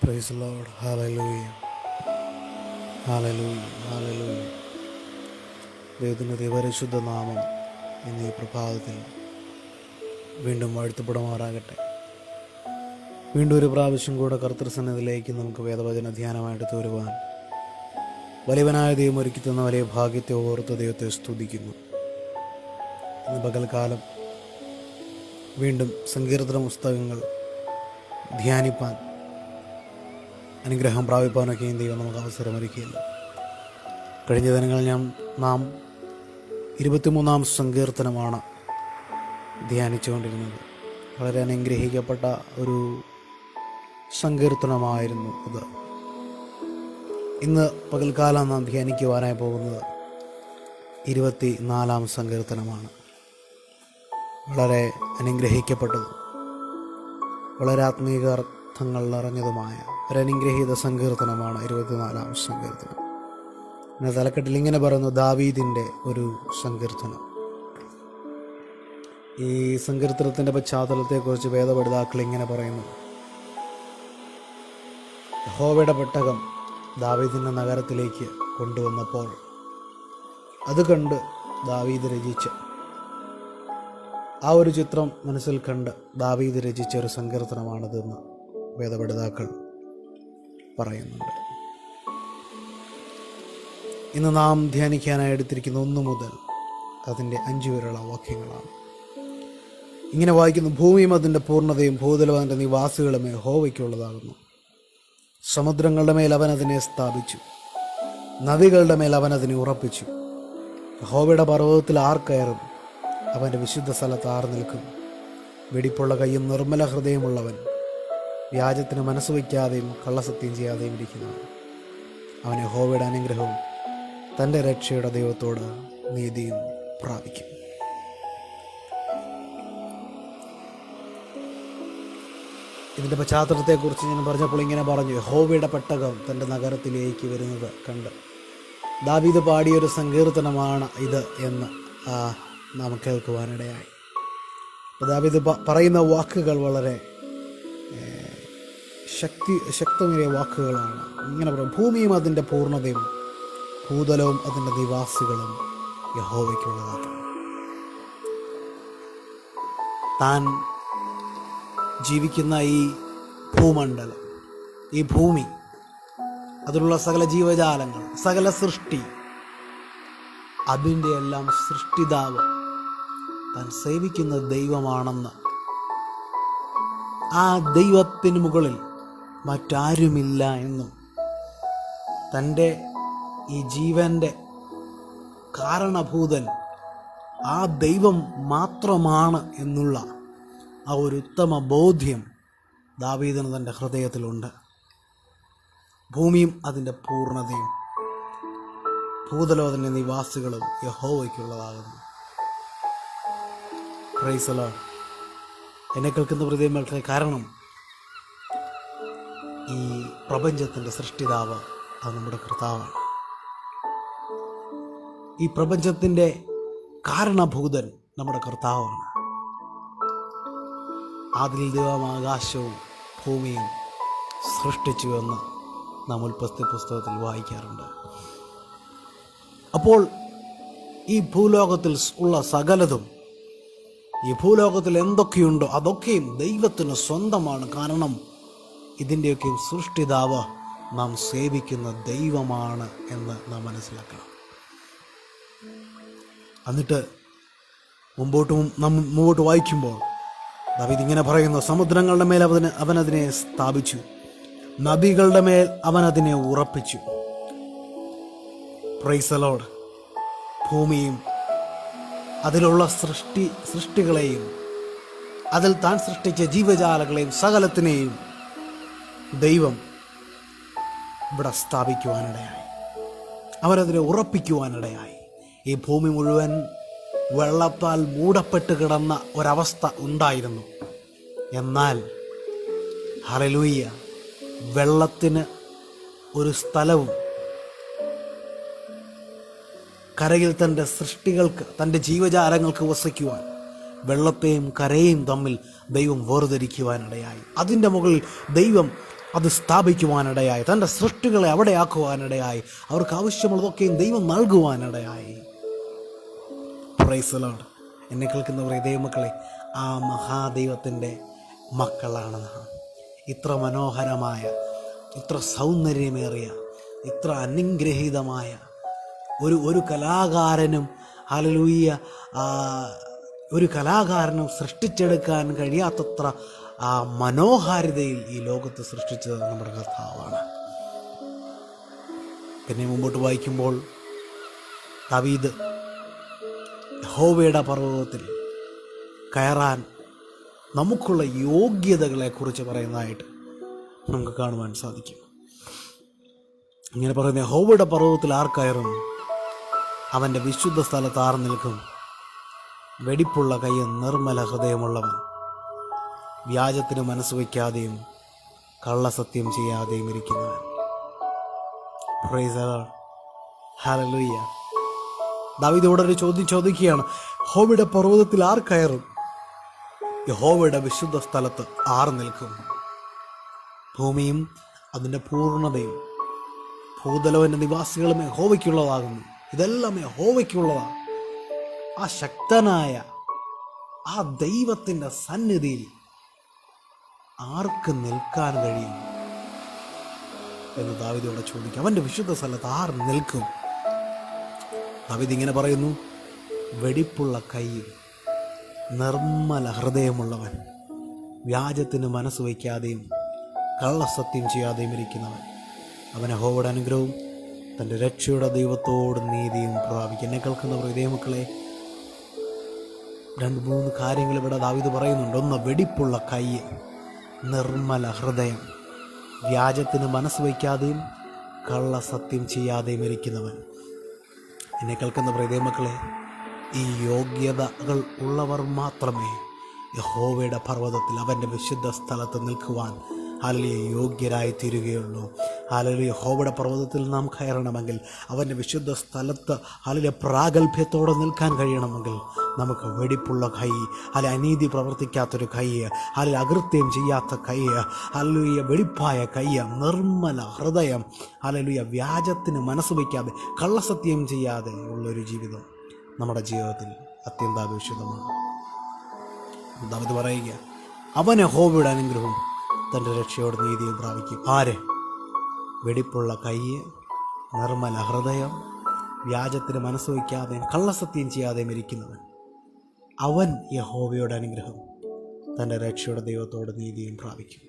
Praise the Lord. Hallelujah. Hallelujah. Hallelujah. ദൈവത്തിൻ്റെ പരിശുദ്ധ നാമം ഇന്ന് ഈ പ്രഭാതത്തിൽ വീണ്ടും വാഴ്ത്തപ്പെടുമാറാകട്ടെ. വീണ്ടും ഒരു പ്രാവശ്യം കൂടെ കർത്തൃസന്നിധിയിലേക്ക് നമുക്ക് വേദവചന ധ്യാനമായിട്ട് വരുവാൻ വലിയവനായ ദൈവം ഒരുക്കി തന്ന വലിയ ഭാഗ്യത്തെ ഓർത്ത് ദൈവത്തെ സ്തുതിക്കുന്നു. ഇന്ന് പകൽക്കാലം വീണ്ടും സങ്കീർത്തന പുസ്തകങ്ങൾ ധ്യാനിപ്പാൻ അനുഗ്രഹം പ്രാപിപ്പാനൊക്കെയും ദൈവം നമുക്ക് അവസരമൊരുക്കിയല്ലോ. കഴിഞ്ഞ ദിനങ്ങളിൽ നാം 23-ാം സങ്കീർത്തനമാണ് ധ്യാനിച്ചുകൊണ്ടിരുന്നത്. വളരെ അനുഗ്രഹിക്കപ്പെട്ട ഒരു സങ്കീർത്തനമായിരുന്നു അത്. ഇന്ന് പകൽക്കാലം നാം ധ്യാനിക്കുവാനായി പോകുന്നത് 24-ാം സങ്കീർത്തനമാണ്. വളരെ അനുഗ്രഹിക്കപ്പെട്ടതും വളരെ ആത്മീക അർത്ഥങ്ങൾ നിറഞ്ഞതുമായ ഒരനുഗ്രഹീത സങ്കീർത്തനമാണ് 24-ാം സങ്കീർത്തനം. പിന്നെ തലക്കെട്ടിൽ ഇങ്ങനെ പറയുന്നു, ദാവീദിൻ്റെ ഒരു സങ്കീർത്തനം. ഈ സങ്കീർത്തനത്തിൻ്റെ പശ്ചാത്തലത്തെക്കുറിച്ച് വേദപഠിതാക്കൾ ഇങ്ങനെ പറയുന്നു: യഹോവയുടെ പെട്ടകം ദാവീദിൻ്റെ നഗരത്തിലേക്ക് കൊണ്ടുവന്നപ്പോൾ അത് കണ്ട് ദാവീദ് രചിച്ച ആ ഒരു ചിത്രം മനസ്സിൽ കണ്ട് ദാവീദ് രചിച്ച ഒരു സങ്കീർത്തനമാണിതെന്ന് വേദപഠിതാക്കൾ പറയുന്നുണ്ട്. ഇന്ന് നാം ധ്യാനിക്കാനായി എടുത്തിരിക്കുന്ന 1 മുതൽ അതിൻ്റെ 5 വരെയുള്ള വാക്യങ്ങളാണ്. ഇങ്ങനെ വായിക്കുന്നു: ഭൂമിയും അതിൻ്റെ പൂർണ്ണതയും ഭൂതലവും അതിൻ്റെ നിവാസികളുമേ യഹോവയ്ക്കുള്ളതാകുന്നു. സമുദ്രങ്ങളുടെ മേൽ അവൻ അതിനെ സ്ഥാപിച്ചു, നദികളുടെ മേൽ അവൻ അതിനെ ഉറപ്പിച്ചു. യഹോവയുടെ പർവ്വതത്തിൽ ആർ കയറും? അവൻ്റെ വിശുദ്ധ സ്ഥലത്ത് ആർ നിൽക്കും? വെടിപ്പുള്ള കൈയും നിർമ്മല ഹൃദയമുള്ളവൻ, വ്യാജത്തിന് മനസ്സ് വയ്ക്കാതെയും കള്ളസത്യം ചെയ്യാതെയും ഇരിക്കുന്നവൻ. അവൻ യഹോവയുടെ അനുഗ്രഹവും തൻ്റെ രക്ഷയുടെ ദൈവത്തോട് നീതിയും പ്രാപിക്കും. ഇതിൻ്റെ പശ്ചാത്തലത്തെക്കുറിച്ച് ഞാൻ പറഞ്ഞപ്പോൾ ഇങ്ങനെ പറഞ്ഞു: യഹോവയുടെ പെട്ടകം തൻ്റെ നഗരത്തിലേക്ക് വരുന്നത് കണ്ട് ദാവീദ് പാടിയൊരു സങ്കീർത്തനമാണ് ഇത് എന്ന് നാം കേൾക്കുവാനിടയായി. ദാവീദ് പറയുന്ന വാക്കുകൾ വളരെ ശക്തമേറിയ വാക്കുകളാണ്. ഇങ്ങനെ പറയും: ഭൂമിയും അതിൻ്റെ പൂർണ്ണതയും ഭൂതലവും അതിൻ്റെ നിവാസികളും യഹോവയ്ക്കുള്ളതാണ്. താൻ ജീവിക്കുന്ന ഈ ഭൂമണ്ഡലം, ഈ ഭൂമി, അതിലുള്ള സകല ജീവജാലങ്ങൾ, സകല സൃഷ്ടി, അതിൻ്റെ എല്ലാം സൃഷ്ടിതാവ് താൻ സേവിക്കുന്ന ദൈവമാണെന്ന്, ആ ദൈവത്തിന് മുകളിൽ മറ്റാരുമില്ല എന്നും, തൻ്റെ ഈ ജീവൻ്റെ കാരണഭൂതൻ ആ ദൈവം മാത്രമാണ് എന്നുള്ള ആ ഒരു ഉത്തമ ബോധ്യം ദാവീദിന് തൻ്റെ ഹൃദയത്തിലുണ്ട്. ഭൂമിയും അതിൻ്റെ പൂർണ്ണതയും ഭൂതലവും അതിൻ്റെ നിവാസികളും യഹോവയ്ക്കുള്ളതാകുന്നു. Praise the Lord. എന്നെ കേൾക്കുന്ന ഹൃദയമേൽക്കാൻ കാരണം ഈ പ്രപഞ്ചത്തിൻ്റെ സൃഷ്ടിതാവ് അത് നമ്മുടെ കർത്താവാണ്. ഈ പ്രപഞ്ചത്തിൻ്റെ കാരണഭൂതൻ നമ്മുടെ കർത്താവാണ്. ആദിയിൽ ദൈവം ആകാശവും ഭൂമിയും സൃഷ്ടിച്ചുവെന്ന് നാം ഉൽപ്പത്തി പുസ്തകത്തിൽ വായിക്കാറുണ്ട്. അപ്പോൾ ഈ ഭൂലോകത്തിൽ ഉള്ള സകലതും, ഈ ഭൂലോകത്തിൽ എന്തൊക്കെയുണ്ടോ അതൊക്കെയും ദൈവത്തിന് സ്വന്തമാണ്. കാരണം ഇതിൻ്റെയൊക്കെയും സൃഷ്ടിതാവ് നാം സേവിക്കുന്ന ദൈവമാണ് എന്ന് നാം മനസ്സിലാക്കണം. എന്നിട്ട് മുമ്പോട്ട് വായിക്കുമ്പോൾ ദാവീദ് ഇങ്ങനെ പറയുന്നു: സമുദ്രങ്ങളുടെ മേൽ അവനതിനെ സ്ഥാപിച്ചു, നദികളുടെ മേൽ അവനതിനെ ഉറപ്പിച്ചു. Price the Lord. ഭൂമിയും അതിലുള്ള സൃഷ്ടികളെയും അതിൽ താൻ സൃഷ്ടിച്ച ജീവജാലങ്ങളെയും സകലത്തിനെയും ദൈവം ഇവിടെ സ്ഥാപിക്കുവാനിടയായി, അവരതിനെ ഉറപ്പിക്കുവാനിടയായി. ഈ ഭൂമി മുഴുവൻ വെള്ളത്താൽ മൂടപ്പെട്ട് കിടന്ന ഒരവസ്ഥ ഉണ്ടായിരുന്നു. എന്നാൽ ഹല്ലേലൂയ, വെള്ളത്തിന് ഒരു സ്ഥലവും കരയിൽ തൻ്റെ സൃഷ്ടികൾക്ക്, തൻ്റെ ജീവജാലങ്ങൾക്ക് വസിക്കുവാൻ വെള്ളത്തെയും കരയും തമ്മിൽ ദൈവം വേർതിരിക്കുവാനിടയായി. അതിൻ്റെ മുകളിൽ ദൈവം അത് സ്ഥാപിക്കുവാനിടയായി, തൻ്റെ സൃഷ്ടികളെ അവിടെ ആക്കുവാനിടയായി, അവർക്ക് ആവശ്യമുള്ളതൊക്കെയും ദൈവം നൽകുവാനിടയായി. Price the Lord. എന്നെ കേൾക്കുന്നവരെ, ദൈവമക്കളെ, ആ മഹാദൈവത്തിൻ്റെ മക്കളാണ് നാം. ഇത്ര മനോഹരമായ, ഇത്ര സൗന്ദര്യമേറിയ, ഇത്ര അനുഗ്രഹീതമായ ഒരു കലാകാരനും ഹല്ലേലൂയ ഒരു കലാകാരനും സൃഷ്ടിച്ചെടുക്കാൻ കഴിയാത്തത്ര ആ മനോഹാരിതയിൽ ഈ ലോകത്ത് സൃഷ്ടിച്ചത് നമ്മുടെ കർത്താവാണ്. പിന്നെ മുമ്പോട്ട് വായിക്കുമ്പോൾ ദാവീദ് യഹോവയുടെ പർവ്വതത്തിൽ കയറാൻ നമുക്കുള്ള യോഗ്യതകളെക്കുറിച്ച് പറയുന്നതായിട്ട് നമുക്ക് കാണുവാൻ സാധിക്കും. ഇങ്ങനെ പറയുന്ന, യഹോവയുടെ പർവ്വതത്തിൽ ആർ കയറും? അവൻ്റെ വിശുദ്ധ സ്ഥലത്ത് ആർ നിൽക്കും? വെടിപ്പുള്ള കയ്യും നിർമ്മല ഹൃദയമുള്ളവൻ, വ്യാജത്തിന് മനസ്സ് വയ്ക്കാതെയും കള്ളസത്യം ചെയ്യാതെയും ഇരിക്കുന്നവൻ. Praise the Lord. ഹല്ലേലൂയ. ദാവീദ് ഇവിടെ ഒരു ചോദ്യം ചോദിക്കുകയാണ്, യഹോവയുടെ പർവ്വതത്തിൽ ആർ കയറും? യഹോവയുടെ വിശുദ്ധ സ്ഥലത്ത് ആർ നിൽക്കും? ഭൂമിയും അതിൻ്റെ പൂർണ്ണതയും ഭൂതലവൻ്റെ നിവാസികളും യഹോവയ്ക്കുള്ളതാകുന്നു. ഇതെല്ലാം യഹോവയ്ക്കുള്ളതാണ്. ആ ശക്തനായ ആ ദൈവത്തിൻ്റെ സന്നിധിയിൽ ആർക്ക് നിൽക്കാൻ കഴിയും എന്ന് ദാവീദോട് ചോദിക്കും. അവൻ്റെ വിശുദ്ധ സ്ഥലത്ത് ആർ നിൽക്കും? ദാവീദ് ഇങ്ങനെ പറയുന്നു, വെടിപ്പുള്ള കൈയും നിർമ്മല ഹൃദയമുള്ളവൻ, വ്യാജത്തിന് മനസ്സ് വയ്ക്കാതെയും കള്ളസത്യം ചെയ്യാതെയും ഇരിക്കുന്നവൻ, അവൻ യഹോവയുടെ അനുഗ്രഹവും തൻ്റെ രക്ഷയുടെ ദൈവത്തോട് നീതിയും പ്രാപിക്കും. എന്നെ കേൾക്കുന്നവർ, ഇതേ മക്കളെ, 2-3 കാര്യങ്ങൾ ഇവിടെ ദാവീദ് പറയുന്നുണ്ട്. ഒന്ന്, വെടിപ്പുള്ള കൈ, നിർമ്മല ഹൃദയം, വ്യാജത്തിന് മനസ്സ് വയ്ക്കാതെയും കള്ളസത്യം ചെയ്യാതെയും ഇരിക്കുന്നവൻ. എന്നെ കേൾക്കുന്നവർ, ഇതേ മക്കളെ, ഈ യോഗ്യതകൾ ഉള്ളവർ മാത്രമേ യഹോവയുടെ പർവ്വതത്തിൽ അവൻ്റെ വിശുദ്ധ സ്ഥലത്ത് നിൽക്കുവാൻ ഹല്ലേലൂയ യോഗ്യരായി തീരുകയുള്ളൂ. ഹല്ലേലൂയ. യഹോവയുടെ പർവ്വതത്തിൽ നാം കയറണമെങ്കിൽ, അവൻ്റെ വിശുദ്ധ സ്ഥലത്ത് ഹല്ലേലൂയ പ്രാഗൽഭ്യത്തോടെ നിൽക്കാൻ കഴിയണമെങ്കിൽ നമുക്ക് വെടിപ്പുള്ള കൈ, അല്ലെ അനീതി പ്രവർത്തിക്കാത്തൊരു കൈ, അല്ലെ അകൃത്യം ചെയ്യാത്ത കൈ, ഹല്ലേലൂയ വെടിപ്പായ കൈ, നിർമ്മല ഹൃദയം, ഹല്ലേലൂയ വ്യാജത്തിന് മനസ്സ് വയ്ക്കാതെ കള്ളസത്യം ചെയ്യാതെ ഉള്ളൊരു ജീവിതം നമ്മുടെ ജീവിതത്തിൽ അത്യന്താപേക്ഷിതമാണ്. ദാവീദ് പറയുക, അവൻ യഹോവയുടെ അനുഗ്രഹവും തൻ്റെ രക്ഷയോട് നീതിയും പ്രാപിക്കും. ആര്? വെടിപ്പുള്ള കൈ, നിർമ്മല ഹൃദയം, വ്യാജത്തിന് മനസ്സ് വയ്ക്കാതെയും കള്ളസത്യം ചെയ്യാതെയും ഇരിക്കുന്നവൻ, അവൻ യഹോവയുടെ അനുഗ്രഹം തൻ്റെ രക്ഷയുടെ ദൈവത്തോട് നീതിയും പ്രാപിക്കും.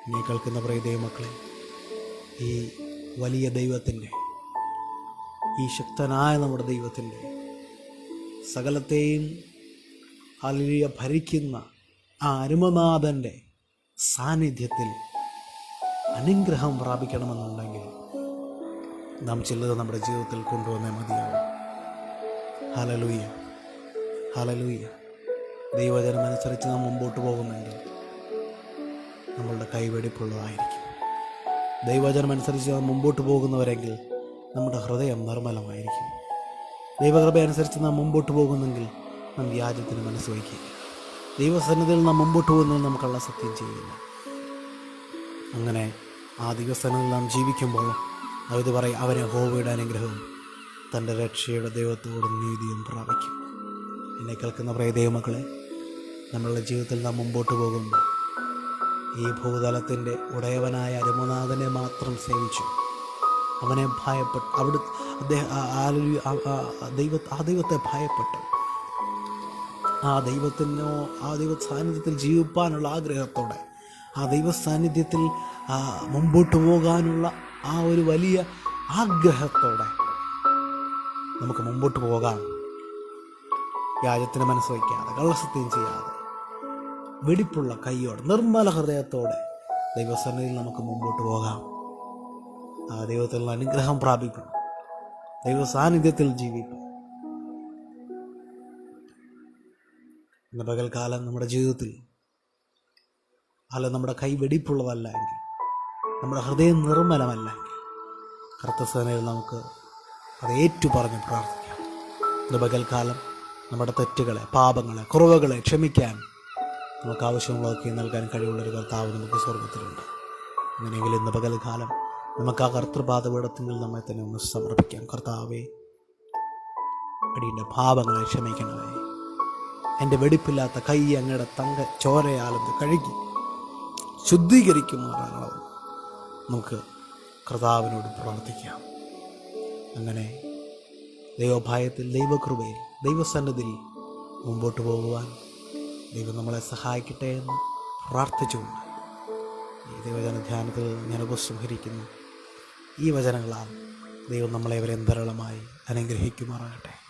എന്നെ കേൾക്കുന്ന പ്രിയ ദൈവമക്കളെ, ഈ വലിയ ദൈവത്തിൻ്റെ, ഈ ശക്തനായ നമ്മുടെ ദൈവത്തിൻ്റെ, സകലത്തെയും ഹല്ലേലൂയ ഭരിക്കുന്ന ആ അരുമനാഥൻ്റെ സാന്നിധ്യത്തിൽ അനുഗ്രഹം പ്രാപിക്കണമെന്നുണ്ടെങ്കിൽ നാം ചിലത് നമ്മുടെ ജീവിതത്തിൽ കൊണ്ടുവന്നേ മതിയാവും. Hallelujah, hallelujah. ദൈവവചനമനുസരിച്ച് നാം മുമ്പോട്ട് പോകുമെങ്കിൽ നമ്മളുടെ കൈവെടിപ്പുള്ളതായിരിക്കും. ദൈവവചനമനുസരിച്ച് നാം മുമ്പോട്ട് പോകുന്നവരെങ്കിൽ നമ്മുടെ ഹൃദയം നിർമ്മലമായിരിക്കും. ദൈവകൃപ അനുസരിച്ച് നാം മുമ്പോട്ട് പോകുന്നെങ്കിൽ നാം വ്യാജത്തിന് മനസ്സ് വയ്ക്കില്ല. ദൈവസന്നിധിയിൽ നാം മുമ്പോട്ട് പോകുന്നതിൽ നാം കള്ളസത്യം ചെയ്യില്ല. അങ്ങനെ ആ ദൈവസന്നിധിയിൽ നാം ജീവിക്കുമ്പോൾ അത് പറയും, അവൻ യഹോവയുടെ അനുഗ്രഹവും തൻ്റെ രക്ഷയുടെ ദൈവത്തോട് നീതിയും പ്രാപിക്കും. എന്നെ കേൾക്കുന്ന പ്രിയ ദൈവമക്കളെ, നമ്മളുടെ ജീവിതത്തിൽ നാം മുമ്പോട്ട് പോകുമ്പോൾ ഈ ഭൂതലത്തിൻ്റെ ഉടയവനായ അരുമനാഥനെ മാത്രം സേവിച്ചു, അവനെ ഭയപ്പെട്ടു, ദൈവത്തെ ഭയപ്പെട്ടു, ആ ദൈവ സാന്നിധ്യത്തിൽ ജീവിപ്പാനുള്ള ആഗ്രഹത്തോടെ, ആ ദൈവ സാന്നിധ്യത്തിൽ മുമ്പോട്ട് പോകാനുള്ള ആ ഒരു വലിയ ആഗ്രഹത്തോടെ നമുക്ക് മുമ്പോട്ട് പോകാം. വ്യാജത്തിന് മനസ്സ് വയ്ക്കാതെ, കള്ളസത്യം ചെയ്യാതെ, വെടിപ്പുള്ള കൈയോടെ, നിർമ്മല ഹൃദയത്തോടെ ദൈവസന്നിധിയിൽ നമുക്ക് മുമ്പോട്ട് പോകാം. ആ ദൈവത്തിൽ അനുഗ്രഹം പ്രാപിക്കും, ദൈവ സാന്നിധ്യത്തിൽ ജീവിക്കും. ഇന്ന് പകൽക്കാലം നമ്മുടെ ജീവിതത്തിൽ നമ്മുടെ കൈ വെടിപ്പുള്ളതല്ല എങ്കിൽ, നമ്മുടെ ഹൃദയം നിർമ്മലമല്ലെങ്കിൽ, കർത്തസേനയിൽ നമുക്ക് അത് ഏറ്റുപറഞ്ഞ് പ്രാർത്ഥിക്കാം. ഇന്ന് പകൽക്കാലം നമ്മുടെ തെറ്റുകളെ, പാപങ്ങളെ, കുറവുകളെ ക്ഷമിക്കാൻ നമുക്ക് ആവശ്യമുള്ളതൊക്കെ നൽകാൻ കഴിവുള്ളൊരു കർത്താവ് നമുക്ക് സ്വർഗത്തിലുണ്ട്. അങ്ങനെയെങ്കിൽ ഇന്ന് പകൽക്കാലം നമുക്ക് ആ കർത്തൃപാദപീഠത്തിൽ നമ്മെ തന്നെ ഒന്ന് സമർപ്പിക്കാം. കർത്താവേ, അടിയുടെ പാപങ്ങളെ ക്ഷമിക്കണമേ. എൻ്റെ വെടിപ്പില്ലാത്ത കൈ അങ്ങയുടെ ചോരയാലൊന്ന് കഴുകി ശുദ്ധീകരിക്കുമാറാകണം. നമുക്ക് കർത്താവിനോട് പ്രാർത്ഥിക്കാം. അങ്ങനെ ദൈവഭയത്തിൽ, ദൈവകൃപയിൽ, ദൈവസന്നിധിയിൽ മുമ്പോട്ട് പോകുവാൻ ദൈവം നമ്മളെ സഹായിക്കട്ടെ എന്ന് പ്രാർത്ഥിച്ചുകൊണ്ട് ഈ ദൈവജന ധ്യാനത്തിൽ ഞാൻ ഉപസംഹരിക്കുന്നു. ഈ വചനങ്ങളാൽ ദൈവം നമ്മളെ ധാരാളമായി അനുഗ്രഹിക്കുമാറാകട്ടെ.